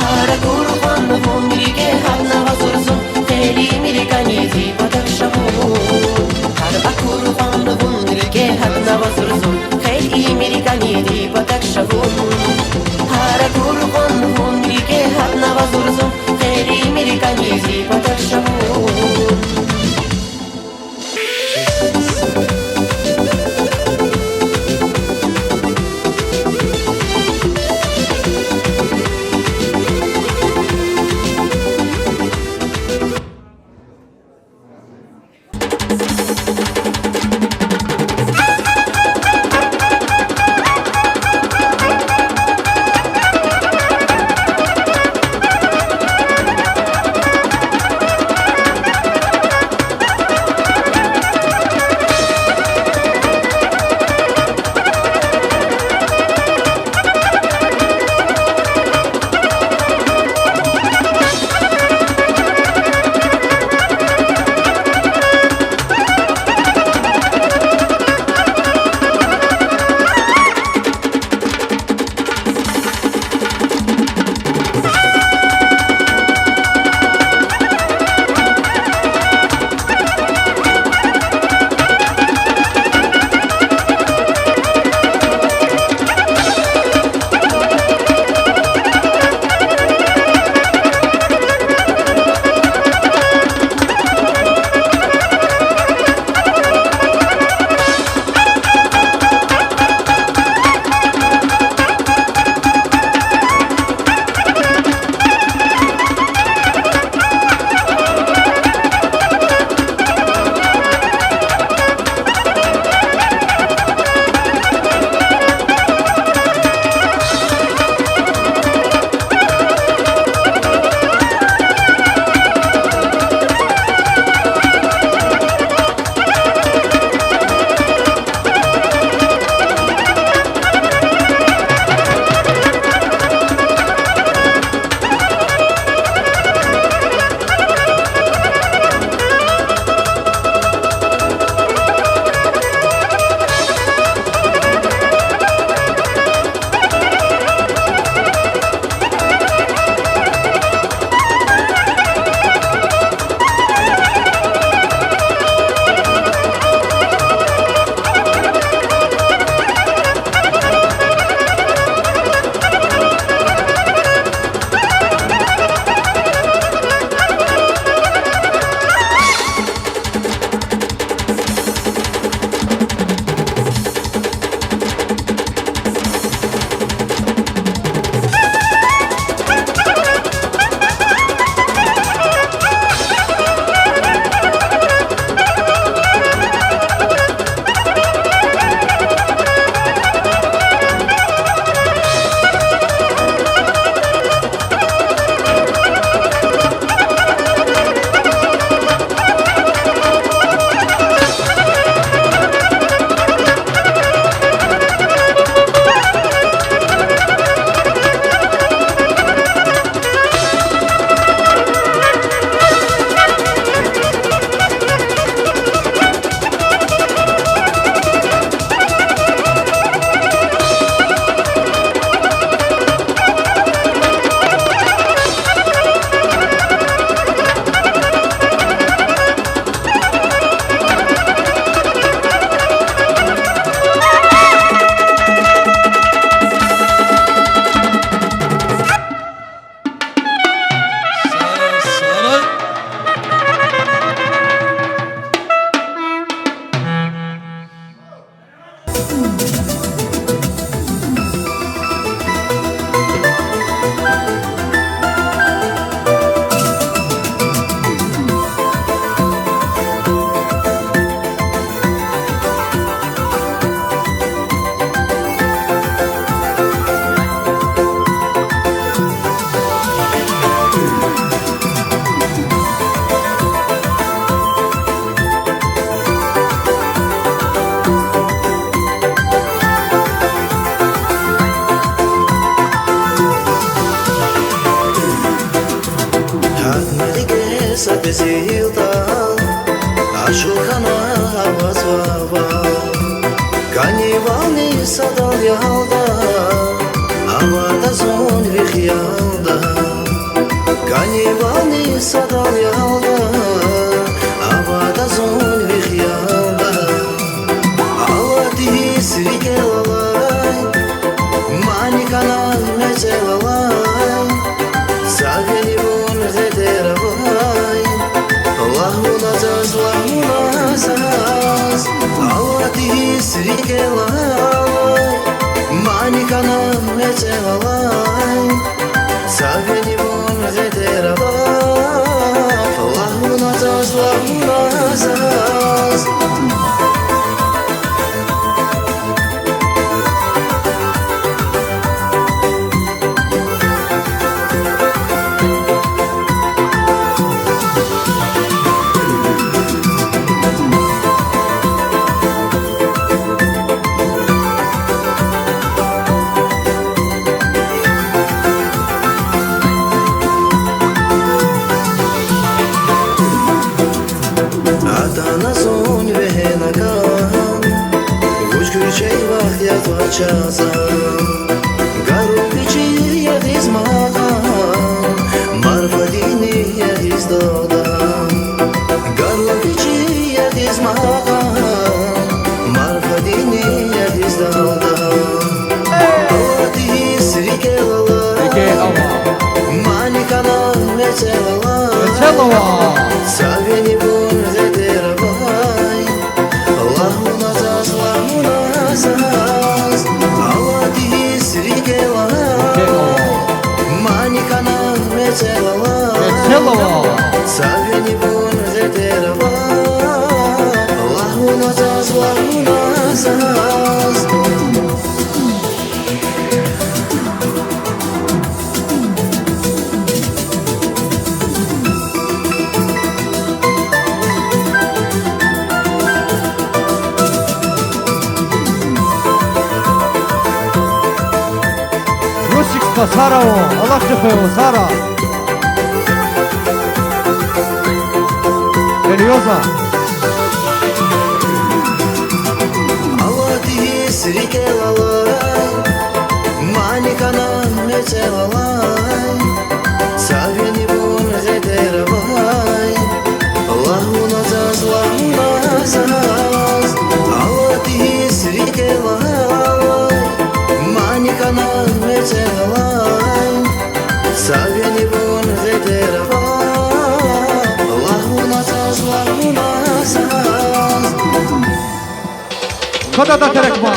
Har akur van vunrike hatna vazursun Hey imirikani di patak shavun Har akur van vunrike hatna vazursun Hey imirikani di patak shavun Har akur van vunrike hatna vazursun Hey imirikani di patak shavun зилтал, а шулхана возвал. Канивални садал ялда, авада зон вихьялда. Канивални садал ялда, авада зон вихьялда. Алати срикелалай, маникана мецелалай. Сагенивон гедеравай, лахуназаз, лахуназаз. Алати срикелалай, маникана мецелалай. Сагенивон гедеравай, лахуназаз, лахуназаз. Гару пичи ягиз маган, марфадини ягиз додан. Гару пичи ягиз маган, марфадини ягиз додан. Алати срикелалай, маникана мецелалай. Сагенивон гедеравай, лахуназаз, лахуназаз. Алати срикелалай, маникана мецелалай. Сагенивон гедеравай, лахуназаз, лахуназаз. Сарао, Аллах Джахео, Сара. Серьезно? Алати срикелалай, маникана мецелалай. Сагенивон гедеравай, лахуназаз, лахуназаз. Алати срикелалай, маникана мецелалай. Сагенивон гедеравай, лахуназаз, лахуназаз. Куда да терекма?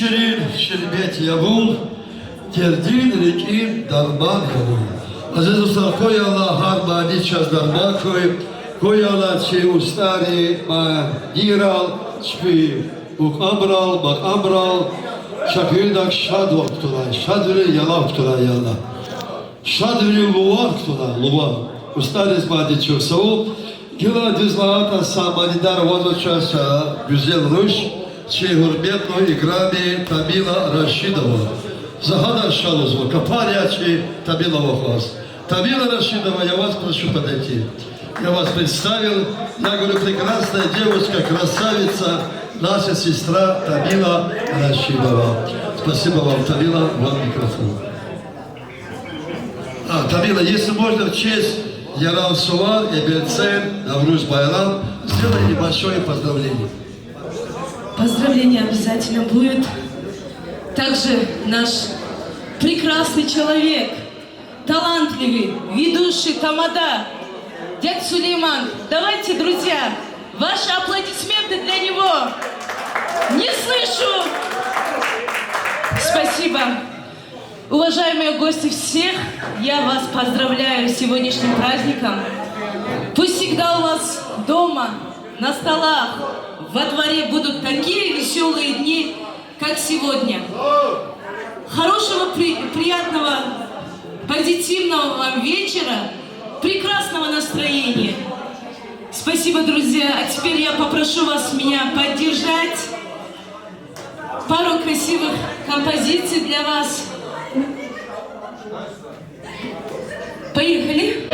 şirin şerbet yavul, derdin rekin darman yavul. Aziz dostlar, koy Allah harmani çaz darman koy Allah çey ustari ma diral, çpi uk amral, bak amral, şakirdak şad vaktula, şadri yala vaktula yala. Şadri luva vaktula, luva. Ustariz madi çöksavul, Gila dizlaata samanidar водочаса güzel ruş, çey hürmetno ikrami Тамила Рашидова. Загада Шалузова, Капарячи Тамилова вас. Тамила Рашидова, я вас прошу подойти. Я вас представил, я говорю, прекрасная девушка, красавица, наша сестра Тамила Рашидова. Спасибо вам, Тамила, вам микрофон. Тамила, если можно, в честь Ярал Сувар и Бельцен, Навруз Байлам, сделай небольшое поздравление. Поздравление обязательно будет. Также наш прекрасный человек, талантливый, ведущий тамада, дядь Сулейман. Давайте, друзья, ваши аплодисменты для него. Не слышу. Спасибо. Уважаемые гости, всех я вас поздравляю с сегодняшним праздником. Пусть всегда у вас дома, на столах, во дворе будут такие веселые дни, как сегодня. Хорошего, приятного, позитивного вам вечера, прекрасного настроения. Спасибо, друзья. А теперь я попрошу вас меня поддержать. Пару красивых композиций для вас. Поехали!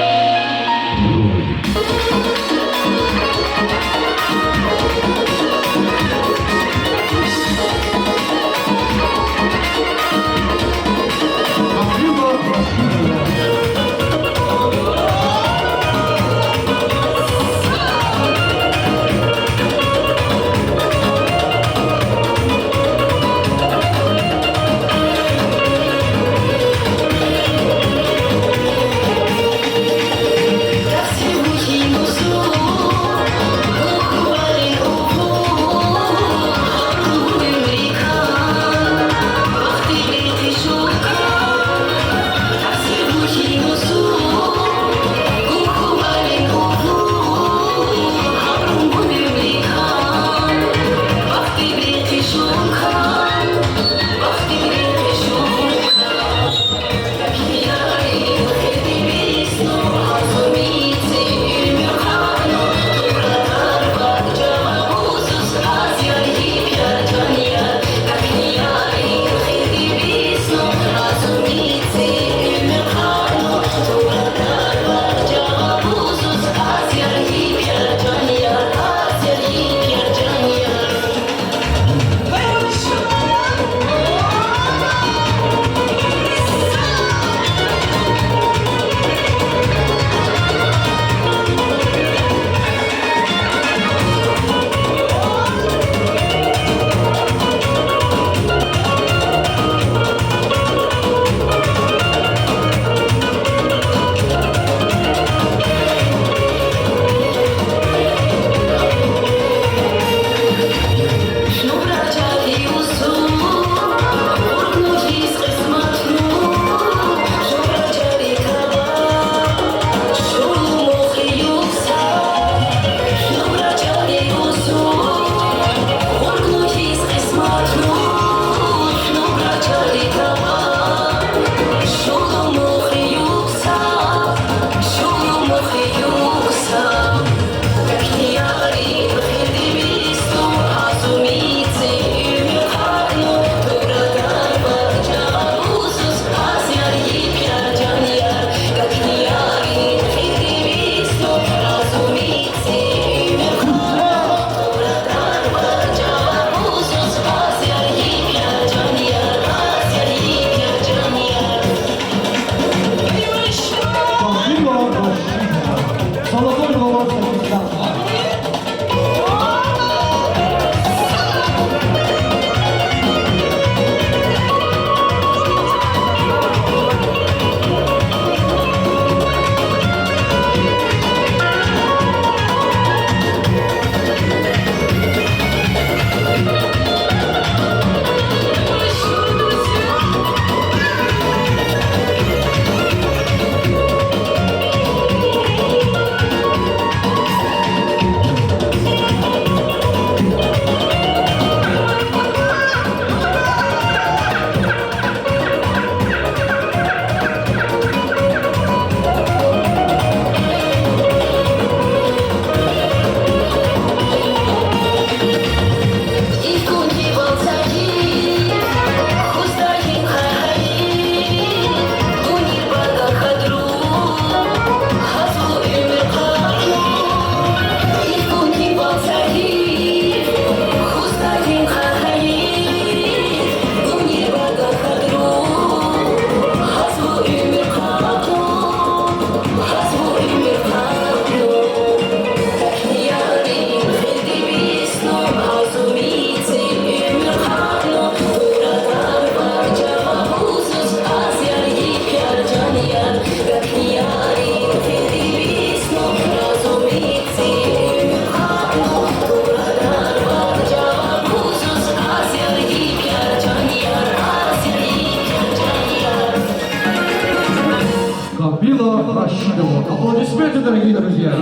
дорогие друзья.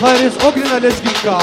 Ларис Огнена Лезгинка.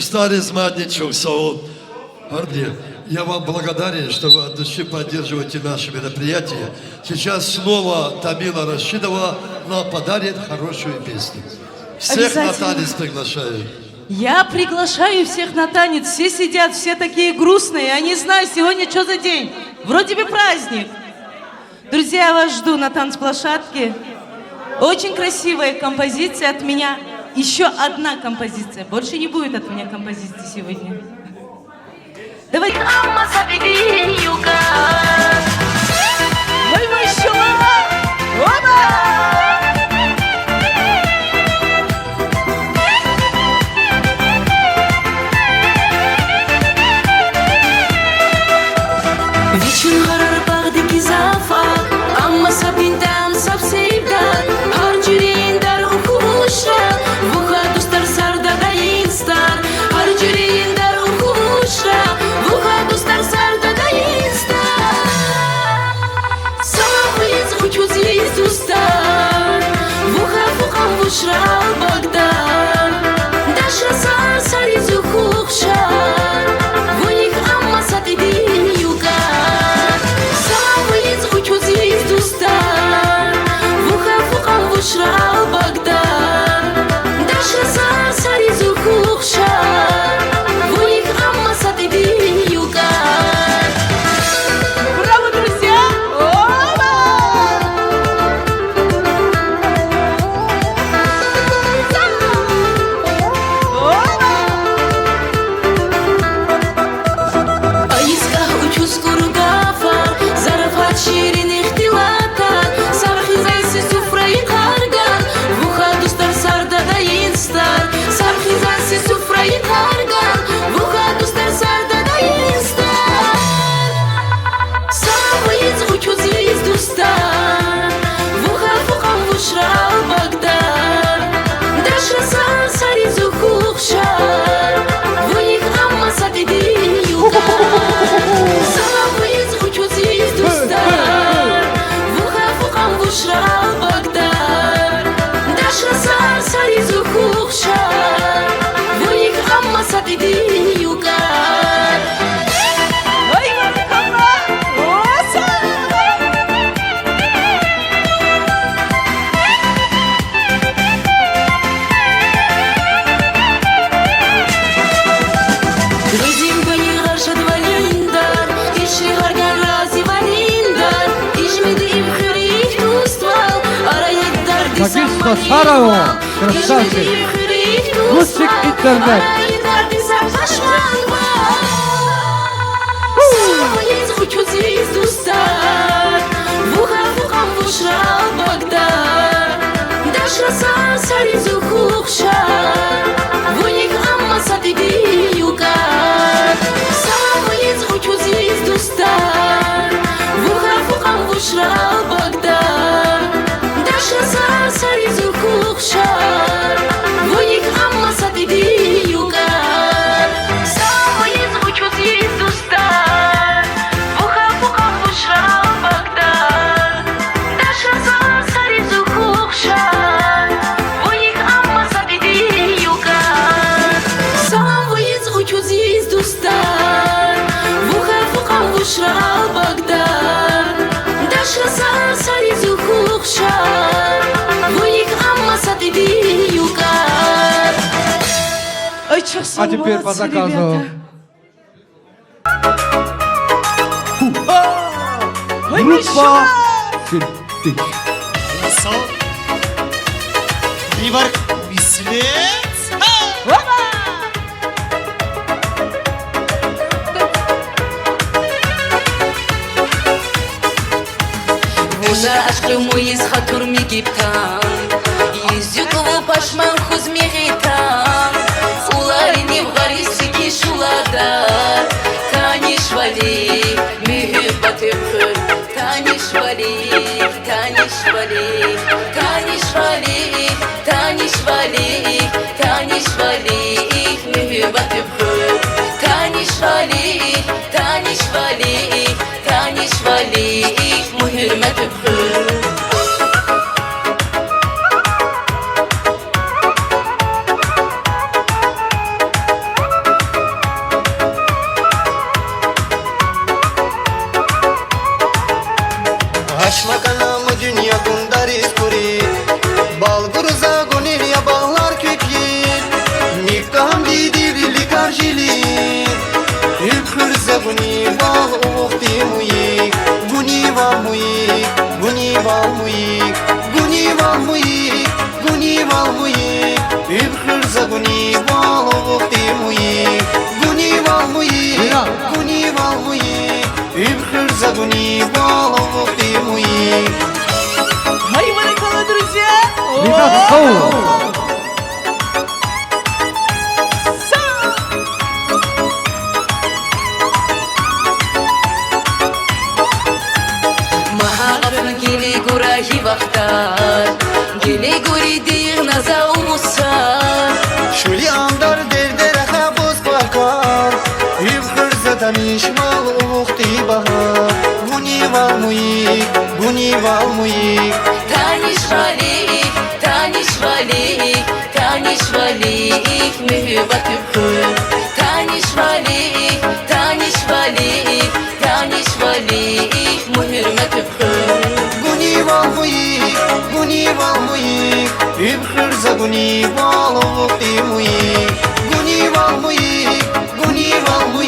Старый змадничок, Саул. Орди, я вам благодарен, что вы от души поддерживаете наши мероприятия. Сейчас снова Тамила Рашидова нам подарит хорошую песню. Всех на Обязательно. танец приглашаю. Я приглашаю всех на танец. Все сидят, все такие грустные. Я не знаю, сегодня что за день. Вроде бы праздник. Друзья, я вас жду на танцплощадке. Очень красивая композиция от меня. Еще одна композиция. Больше не будет от меня композиции сегодня. Давайте. Ой, мощёла! Оба! Вечер гарар бағдыки зафар, амма сабиндан сабсейбдан, харджирин дар ухушра, вуха дустар сардада инстар, харджирин дар ухушра, вуха дустар сардада инстар. Самавиц учуз есть дустар, вуха фукам вушра багдан, дашра сар саризу хухшар, вуних амма сатидин югар. Вушрал Багдад, Даша сар саризу хухшар, вуних амма сатидин югар. Браво, друзья! Оба! Оба! Аисках учуз кургафар, зарафат ширин ихтилатар, сархизайси суфраи карган, вуха дустар сардада инстар, сархизайси суфраи карган, вуха дустар сардада инстар. Самавиц учуз есть дустар, вуха фукам вушрал Багдад, дашра сар саризу хухшар, вуних амма сатидин югар. Самавиц учуз есть дустар, вуха фукам вушрал Багдад, дашра сар саризу хухшар, вуних амма сатидин югар. Ой, мамикама! Оса! Грузин бани гаршад валиндар, иши гарган рази валиндар, ижмеди им хюрих туствал, арайдар дисам Магистр Сараево, красавчик. Лучик интернет. Самавиц учуз есть дустар, вуха фукам вушрал Багдад, дашра сар саризу хухшар, вуних амма сатидин югар. Самавиц учуз есть дустар, вуха фукам вушрал Багдад, дашра сар саризу хухшар, вуних амма сатидин югар. Самавиц учуз есть дустар, вуха фукам вушрал Багдад, дашра сар саризу хухшар, вуних амма сатидин югар. Самавиц учуз есть дустар, вуха фукам вушрал Багдад, дашра сар саризу хухшар, вуних амма сатидин югар. Ой, чё А теперь по заказу. Ой, Группа мощёла! Филиппич. Ивар Вислец. Вуна ашқи муиз хатур мигибтан, Издюкову пашман хуз мигитан, Уларини вгариси кишуладар, Танишвали, мюхбаты пхыр, Танишвали, Танишвали, Танишвали, Танишвали, Танишвали, мюхбаты пхыр, Танишвали, Танишвали, Танишвали, мюхбаты пхыр. Başmakanamı dünya gundaris kuri Balguruza gonil ya bağlar köklir Nikam didivli karjili Hükürze guni val uğti muyik Guni val muyik Guni val muyik Guni val muyik Guni val muyik Hükürze guni val uğti muyik Guni val muyik Guni val muyik Hükürze guni val uğti muyik Мои баракалы, друзья! Ребята, оу! Mahaqafın geli gurahi vaktar Geli guri dir naza umusar Şuli andar derdere habuz bakar Hükürze danişmal uğti bahar Guni val muyik Guni val muyik Tanish valik, tanish valik, tanish valik, mühübat üpür. Tanish valik, tanish valik, tanish valik, mühürmet üpür. Guni val muyik Guni val muyik Hükürze guni val uğti muyik Guni val muyik Guni val muyik